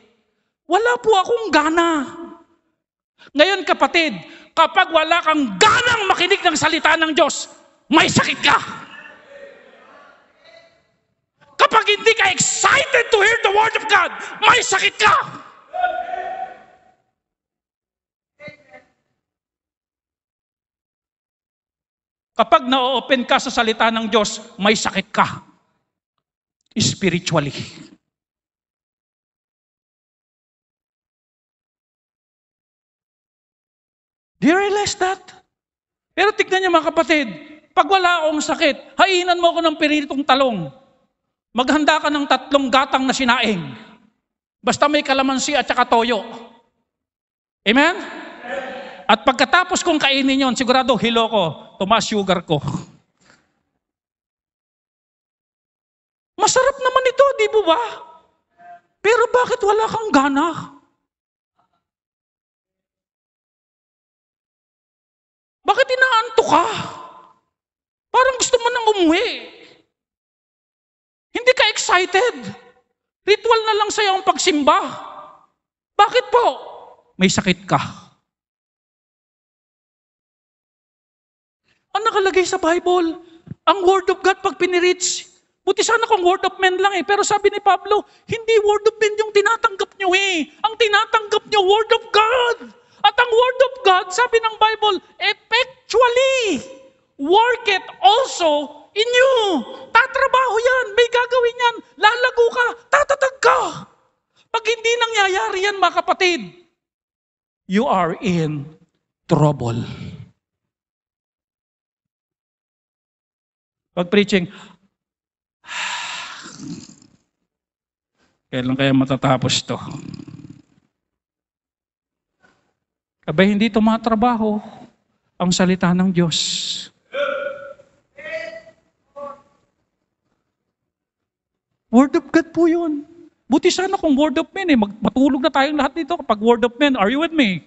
wala po akong gana. Ngayon kapatid, kapag wala kang ganang makinig ng salita ng Diyos, may sakit ka. Kapag hindi ka excited to hear the Word of God, may sakit ka. Kapag na-open ka sa salita ng Diyos, may sakit ka. Spiritually. Do you realize that? Pero tignan niyo mga kapatid, pag wala akong sakit, hainan mo ako ng piritong talong. Maghanda ka ng 3 gatang na sinaing. Basta may kalamansi at saka toyo. Amen? At pagkatapos kong kainin yon, sigurado hilo ko, tumaas sugar ko. Masarap naman ito, di ba ba? Pero bakit wala kang gana? Bakit inaantok ka? Parang gusto mo nang umuwi. Hindi ka excited. Ritual na lang sa'yo ang pagsimba. Bakit po? May sakit ka. Ang nakalagay sa Bible, ang Word of God pag pinirich, buti sana kung Word of Men lang pero sabi ni Pablo, hindi Word of Men yung tinatanggap nyo Ang tinatanggap nyo, Word of God. At ang Word of God, sabi ng Bible, effectually work it also in you. Tatrabaho yan, may gagawin yan, lalago ka, tatatag ka. Pag hindi nangyayari yan, mga kapatid, you are in trouble. Pag preaching, kailan kaya matatapos to? Abay, hindi tumatrabaho ang salita ng Diyos. Word of God po yun. Buti sana kung Word of Men matulog na tayong lahat dito kapag Word of Men. Are you with me?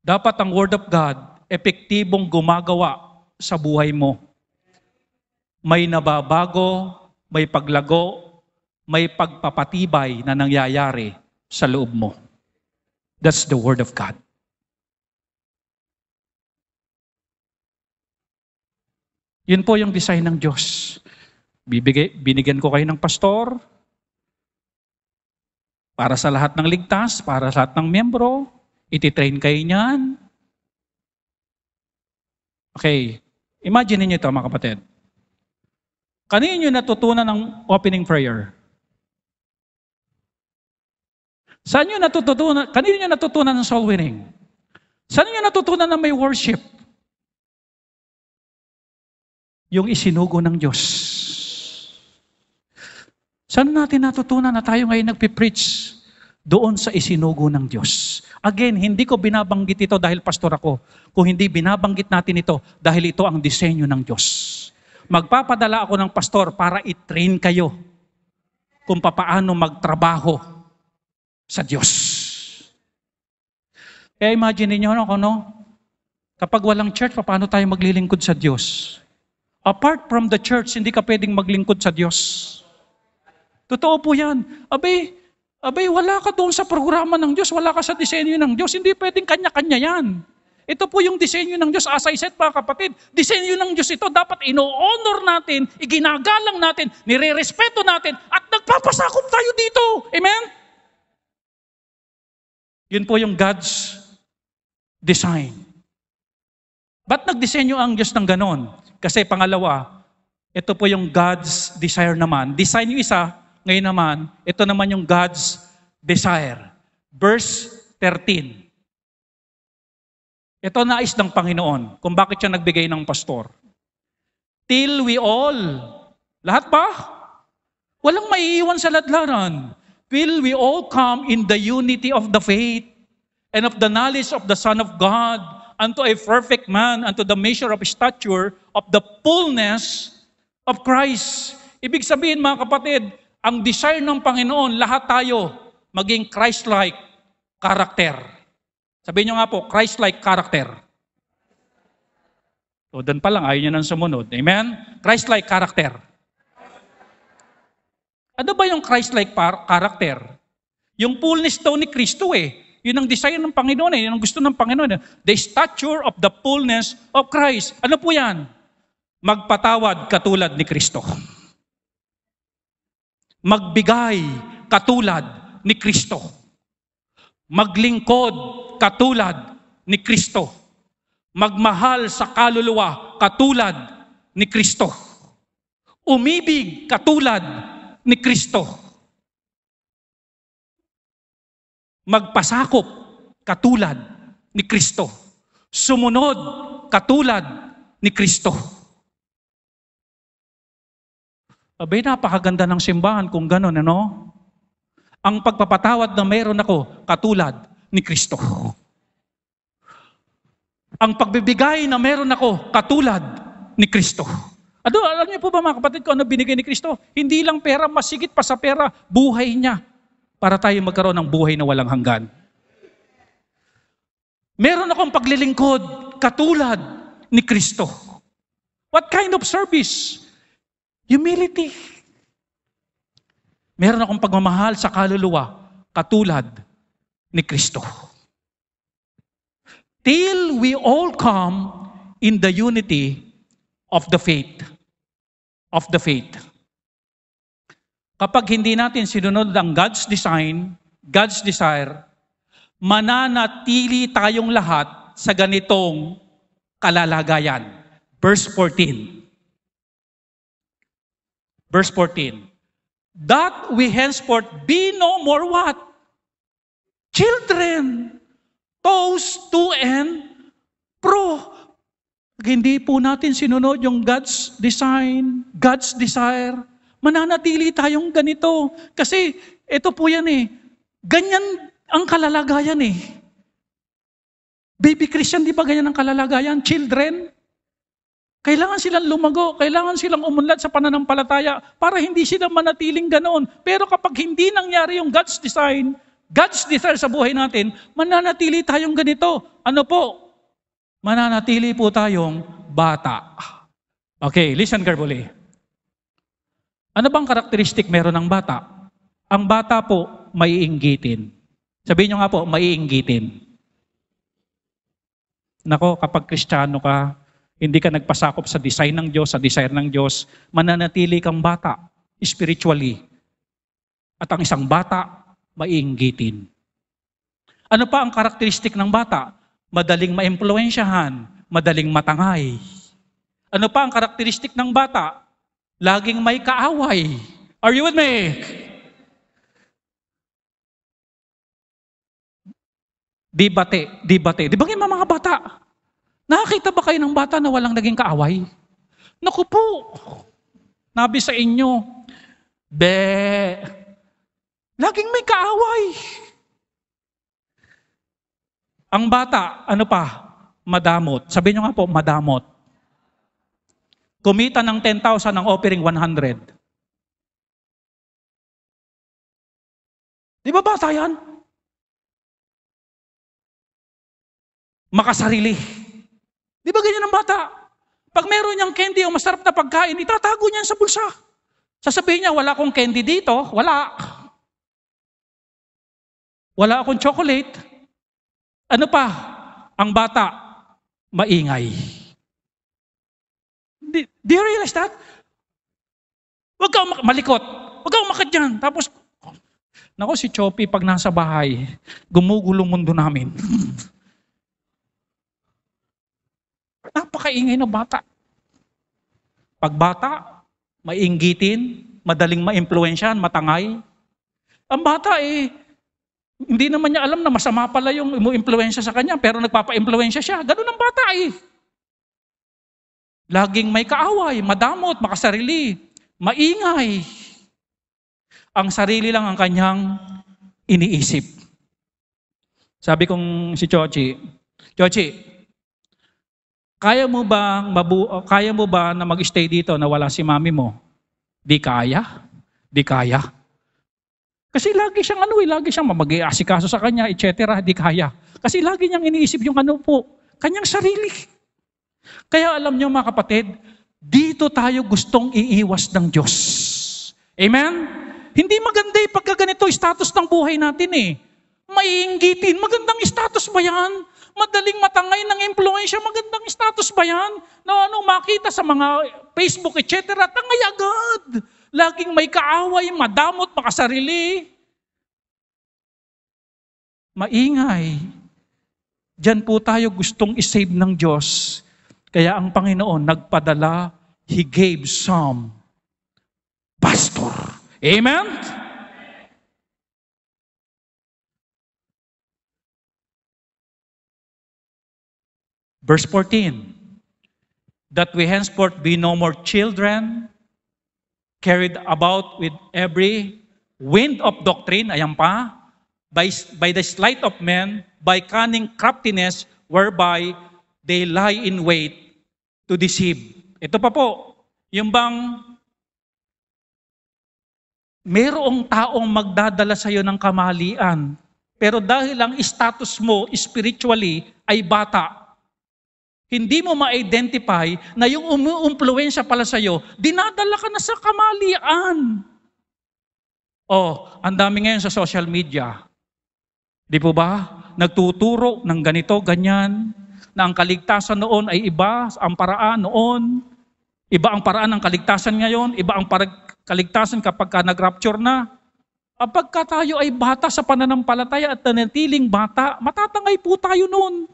Dapat ang Word of God, epektibong gumagawa sa buhay mo. May nababago, may paglago, may pagpapatibay na nangyayari sa loob mo. That's the Word of God. Yun po yung design ng Diyos. Binigyan ko kayo ng pastor para sa lahat ng ligtas, para sa lahat ng membro. Ititrain kayo niyan. Okay, imagine niyo ito mga kapatid. Kanino niyo natutunan ng opening prayer? Saan niyo natutunan? Kanino niyo natutunan ng soul winning? Saan niyo natutunan na may worship? Yung isinugo ng Diyos. Saan natin natutunan na tayo ngayon nagpipreach? Doon sa isinugo ng Diyos. Again, hindi ko binabanggit ito dahil pastor ako. Kung hindi binabanggit natin ito dahil ito ang disenyo ng Diyos. Magpapadala ako ng pastor para i-train kayo kung paano magtrabaho sa Diyos. Kaya imagine niyo kapag walang church, paano tayo maglilingkod sa Diyos? Apart from the church, hindi ka pwedeng maglingkod sa Diyos. Totoo po yan. Abay, wala ka doon sa programa ng Diyos, wala ka sa disenyo ng Diyos, hindi pwedeng kanya-kanya yan. Ito po yung disenyo ng Diyos. As I said, mga kapatid, disenyo ng Diyos ito, dapat ino-honor natin, iginagalang natin, nire-respeto natin, at nagpapasakop tayo dito. Amen? Yun po yung God's design. Ba't nagdisenyo ang Diyos ng ganon? Kasi pangalawa, ito po yung God's desire naman. Design yung isa, ngayon naman, ito naman yung God's desire. Verse 13. Ito nais ng Panginoon kung bakit siya nagbigay ng pastor. Till we all, lahat ba? Walang maiiwan sa ladlaran. Till we all come in the unity of the faith and of the knowledge of the Son of God, unto a perfect man, unto the measure of stature of the fullness of Christ. Ibig sabihin mga kapatid, ang desire ng Panginoon, lahat tayo maging Christ-like character. Sabihin nyo nga po, Christ-like character. So, doon pa lang, ayaw nyo nang sumunod. Amen? Christ-like character. Ano ba yung Christ-like character? Yung fullness daw ni Kristo Yun ang desire ng Panginoon Yun ang gusto ng Panginoon The stature of the fullness of Christ. Ano po yan? Magpatawad katulad ni Kristo. Magbigay katulad ni Kristo. Maglingkod katulad ni Kristo. Magmahal sa kaluluwa katulad ni Kristo. Umibig katulad ni Kristo. magpasakop katulad ni Kristo. Sumunod katulad ni Kristo. Abay, napakaganda ng simbahan kung gano'n, ano? Ang pagpapatawad na meron ako, katulad ni Kristo. Ang pagbibigay na meron ako, katulad ni Kristo. Alam niyo po ba mga kapatid ko, ano binigay ni Kristo? Hindi lang pera, masigit pa sa pera, buhay niya. Para tayo magkaroon ng buhay na walang hanggan. Meron akong paglilingkod, katulad ni Kristo. What kind of service? Humility. Meron akong pagmamahal sa kaluluwa, katulad ni Kristo. Till we all come in the unity of the faith. Of the faith. Kapag hindi natin sinunod ang God's design, God's desire, mananatili tayong lahat sa ganitong kalalagayan. Verse 14. Verse 14. That we henceforth be no more what? Children. Tossed to and fro. Pag hindi po natin sinunod yung God's design, God's desire, mananatili tayong ganito. Kasi ito po yan eh. Ganyan ang kalalagayan eh. Baby Christian, di ba ganyan ang kalalagayan? Children. Kailangan silang lumago, kailangan silang umunlad sa pananampalataya para hindi sila manatiling ganoon. Pero kapag hindi nangyari yung God's design, God's desire sa buhay natin, mananatili tayong ganito. Ano po? Mananatili po tayong bata. Okay, listen carefully. Ano bang karakteristik meron ng bata? Ang bata po, maiinggitin. Sabihin nyo nga po, maiinggitin. Nako, kapag Kristiyano ka, hindi ka nagpasakop sa design ng Diyos, sa desire ng Diyos, mananatili kang bata, spiritually. At ang isang bata, maiinggitin. Ano pa ang karakteristik ng bata? Madaling maimpluwensyahan, madaling matangay. Ano pa ang karakteristik ng bata? Laging may kaaway. Are you with me? Debate. Di ba yung mga bata? Nakakita ba kayo ng bata na walang naging kaaway? Naku po, nabi sa inyo, laging may kaaway. Ang bata, ano pa? Madamot. Sabihin nyo nga po, madamot. Kumita ng 10,000 ang offering 100. Di ba bata yan? Makasarili. Di ba ganyan ang bata? Pag meron niyang candy o masarap na pagkain, itatago niyan sa bulsa. Sasabihin niya, wala akong candy dito. Wala. Wala akong chocolate. Ano pa? Ang bata, maingay. Do you realize that? Huwag kang malikot. Huwag kang umakyat dyan. Tapos, nako si Choppy, pag nasa bahay, gumugulong mundo namin. Napakaingay na bata. Pag bata, mainggitin, madaling maimpluwensyahan, matangay. Ang bata hindi naman niya alam na masama pala yung imu-impluwensya sa kanya, pero nagpapa-impluwensya siya. Ganun ang bata Laging may kaaway, madamot, makasarili, maingay. Ang sarili lang ang kanyang iniisip. Sabi kong si Chochi, kaya mo ba na mag-stay dito na wala si mami mo? Di kaya. Kasi lagi siyang lagi siyang mag-iasikaso sa kanya, etc. Di kaya. Kasi lagi niyang iniisip yung kanyang sarili. Kaya alam niyo mga kapatid, dito tayo gustong iiwas ng Diyos. Amen? Hindi maganda pagka ganito status ng buhay natin Maiinggitin, magandang status ba yan? Madaling matangay ng impluensya, magandang status ba yan? Na makita sa mga Facebook, etc. Tangay agad. Laging may kaaway, madamot, makasarili. Maingay. Diyan po tayo gustong isave ng Diyos. Kaya ang Panginoon nagpadala, He gave some pastor. Amen? Verse 14, that we henceforth be no more children, carried about with every wind of doctrine, ayan pa, by the sleight of men, by cunning craftiness, whereby they lie in wait to deceive. Ito pa po, yung bang merong taong magdadala sa iyo ng kamalian, pero dahil ang status mo spiritually ay bata, hindi mo ma-identify na yung umuumpluwensya pala sa iyo, dinadala ka na sa kamalian. Oh, ang dami ngayon sa social media. Di po ba? Nagtuturo ng ganito, ganyan, na ang kaligtasan noon ay iba, ang paraan noon, iba ang paraan ng kaligtasan ngayon, iba ang kaligtasan kapag ka nag-rapture na. Kapag tayo ay bata sa pananampalataya at nanatiling bata, matatangay po tayo noon.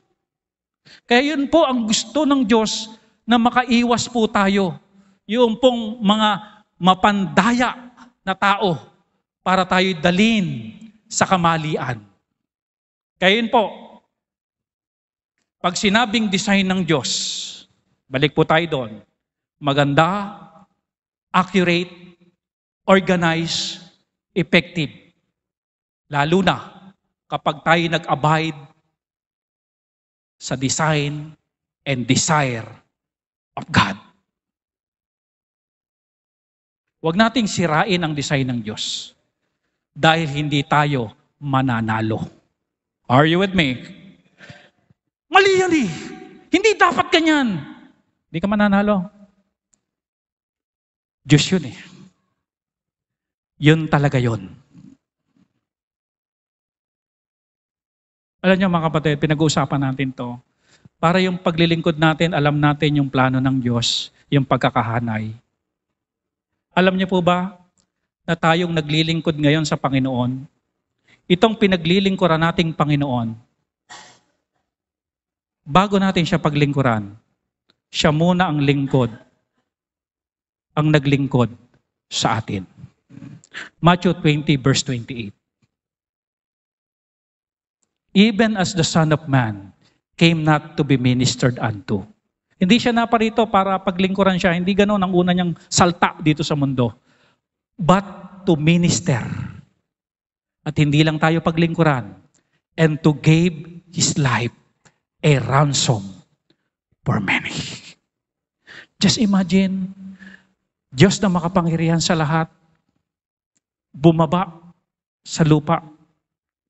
Kaya yun po ang gusto ng Diyos na makaiwas po tayo. Yung pong mga mapandaya na tao para tayo dalin sa kamalian. Kaya yun po, pag sinabing design ng Diyos, balik po tayo doon, maganda, accurate, organized, effective. Lalo na kapag tayo nag-abide sa design and desire of God. Huwag nating sirain ang design ng Diyos dahil hindi tayo mananalo. Are you with me? Mali yan eh. Hindi dapat ganyan. Hindi ka mananalo. Diyos yun eh. Yun talaga yun. Alam niyo mga kapatid, pinag-uusapan natin to. Para yung paglilingkod natin, alam natin yung plano ng Diyos, yung pagkakahanay. Alam niyo po ba na tayong naglilingkod ngayon sa Panginoon, itong pinaglilingkuran nating Panginoon, bago natin siya paglingkuran, siya muna ang lingkod, ang naglingkod sa atin. Matthew 20 verse 28. Even as the Son of Man came not to be ministered unto. Hindi siya naparito para paglingkuran siya. Hindi ganoon ang una niyang salta dito sa mundo. But to minister. At hindi lang tayo paglingkuran. And to give His life a ransom for many. Just imagine, Diyos na makapangyarihan sa lahat, bumaba sa lupa,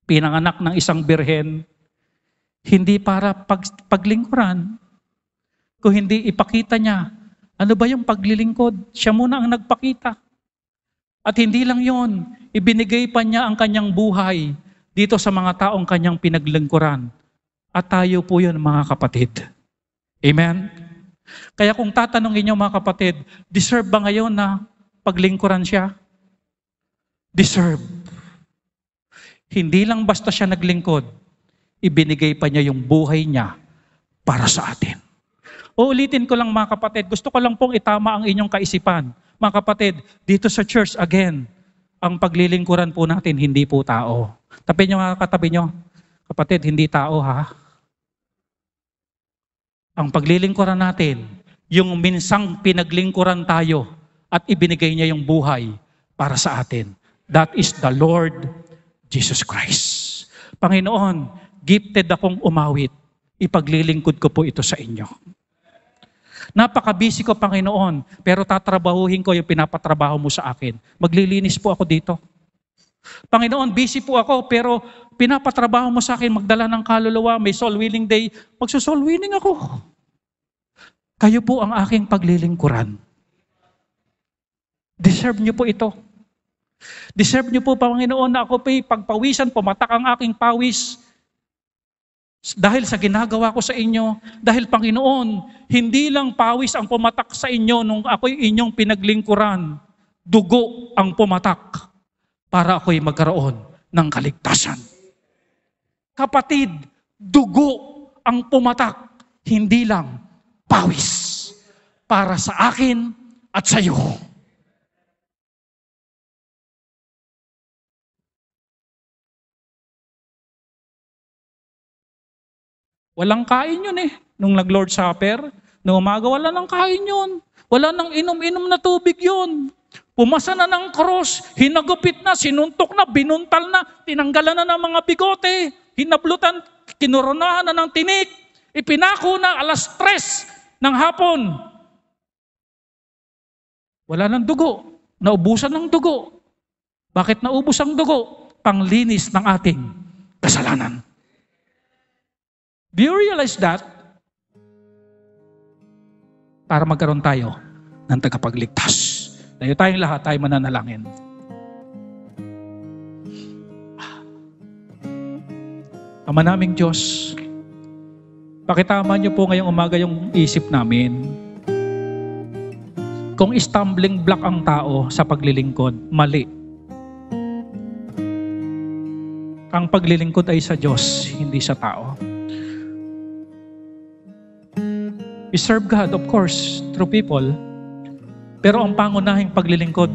pinanganak ng isang birhen, hindi para paglingkuran, kung hindi ipakita niya, ano ba yung paglilingkod? Siya muna ang nagpakita. At hindi lang yon, ibinigay pa niya ang kanyang buhay dito sa mga taong kanyang pinaglingkuran. At tayo po yun, mga kapatid. Amen? Kaya kung tatanungin niyo mga kapatid, deserve ba ngayon na paglingkuran siya? Deserve. Hindi lang basta siya naglingkod, ibinigay pa niya yung buhay niya para sa atin. Uulitin ko lang mga kapatid, gusto ko lang pong itama ang inyong kaisipan. Mga kapatid, dito sa church again, ang paglilingkuran po natin, hindi po tao. Tapin niyo mga katabi niyo, kapatid, hindi tao ha. Ang paglilingkuran natin, yung minsang pinaglingkuran tayo at ibinigay niya yung buhay para sa atin. That is the Lord Jesus Christ. Panginoon, gifted akong umawit. Ipaglilingkod ko po ito sa inyo. Napaka-busy ko, Panginoon, pero tatrabahuhin ko yung pinapatrabaho mo sa akin. Maglilinis po ako dito. Panginoon, busy po ako, pero pinapatrabaho mo sa akin, magdala ng kaluluwa, may soul winning day, magso-soul winning ako. Kayo po ang aking paglilingkuran. Deserve niyo po ito. Deserve niyo po, Panginoon, na ako po'y pagpawisan, pumatak ang aking pawis. Dahil sa ginagawa ko sa inyo, dahil Panginoon, hindi lang pawis ang pumatak sa inyo nung ako'y inyong pinaglingkuran. Dugo ang pumatak para ako'y magkaroon ng kaligtasan. Kapatid, dugo ang pumatak, hindi lang pawis para sa akin at sa iyo. Walang kain yun eh. nung nag-Lord Supper? Nung umaga, wala nang kain yun. Wala nang inom-inom na tubig yun. Pumasa na ng cross, hinagupit na, sinuntok na, binuntal na, tinanggalan na ng mga bigote, hinablutan, kinoronahan na ng tinik, ipinako na 3:00 ng hapon. Wala nang dugo, naubusan ng dugo. Bakit naubos ang dugo? Panglinis ng ating kasalanan. Do you realize that? Para magkaroon tayo ng tagapagligtas. Tayo tayong lahat, tayo mananalangin. Ama naming Diyos, pakitama niyo po ngayong umaga yung isip namin. Kung stumbling block ang tao sa paglilingkod, mali. Ang paglilingkod ay sa Diyos, hindi sa tao. We serve God, of course, through people. Pero ang pangunahing paglilingkod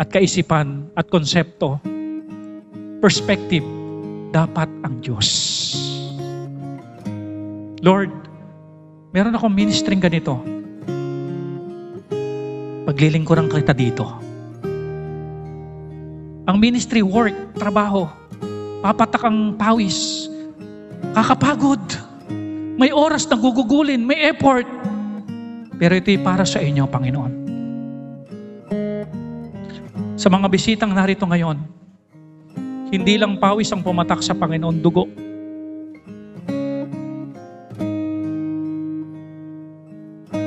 at kaisipan at konsepto, perspective, dapat ang Diyos. Lord, meron akong ministering ganito. Paglilingkuran kita dito. Ang ministry work, trabaho, papatak ang pawis, kakapagod. May oras na gugugulin, may effort. Pero ito'y para sa inyo, Panginoon. Sa mga bisitang narito ngayon, hindi lang pawis ang pumatak sa Panginoon, dugo.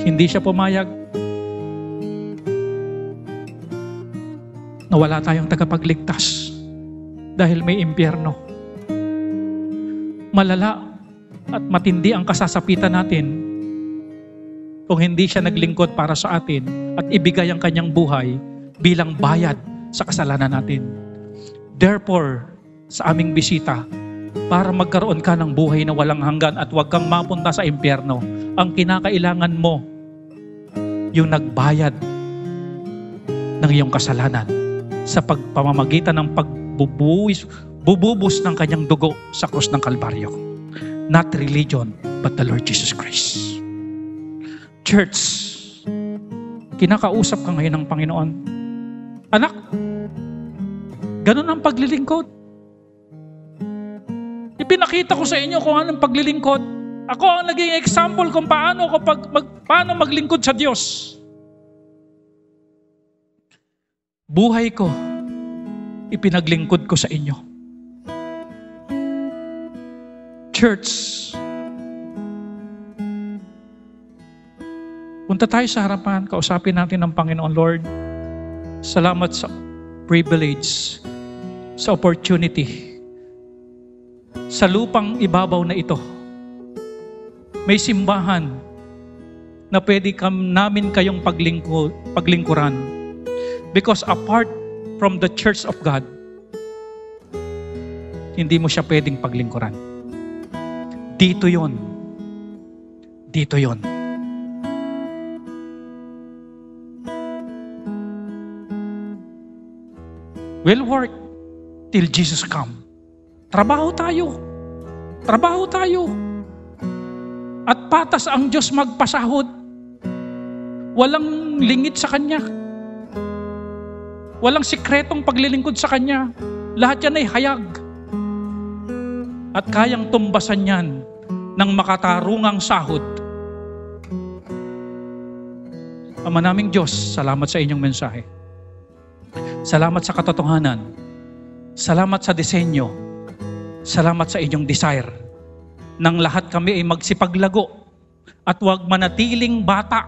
Hindi siya pumayag na wala tayong tagapagligtas dahil may impyerno. Malala at matindi ang kasasapitan natin kung hindi siya naglingkod para sa atin at ibigay ang kanyang buhay bilang bayad sa kasalanan natin. Therefore, sa aming bisita, para magkaroon ka ng buhay na walang hanggan at huwag kang mapunta sa impyerno, ang kinakailangan mo, yung nagbayad ng iyong kasalanan sa pagpamamagitan ng pagbubus ng kanyang dugo sa krus ng Kalbaryo. Not religion, but the Lord Jesus Christ. Church, kinakausap ka ngayon ng Panginoon. Anak, ganun ang paglilingkod. Ipinakita ko sa inyo kung anong paglilingkod. Ako ang naging example kung paano maglingkod sa Diyos. Buhay ko, ipinaglingkod ko sa inyo. Church, punta tayo sa harapan, kausapin natin ng Panginoon. Lord, salamat sa privilege, sa opportunity, sa lupang ibabaw na ito. May simbahan na pwede namin kayong paglingkuran. Because apart from the church of God, hindi mo siya pwedeng paglingkuran. Dito yon. Dito yon. We'll work till Jesus come. Trabaho tayo. Trabaho tayo. At patas ang Diyos magpasahod. Walang lingit sa Kanya. Walang sikretong paglilingkod sa Kanya. Lahat yan ay hayag. At kayang tumbasan yan ng makatarungang sahod. Ama naming Diyos, salamat sa inyong mensahe. Salamat sa katotohanan. Salamat sa disenyo. Salamat sa inyong desire. Nang lahat kami ay magsipaglago at huwag manatiling bata.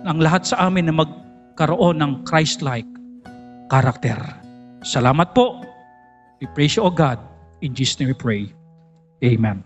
Ang lahat sa amin na magkaroon ng Christ-like character. Salamat po. We praise you, O God. In Jesus' name we pray. Amen.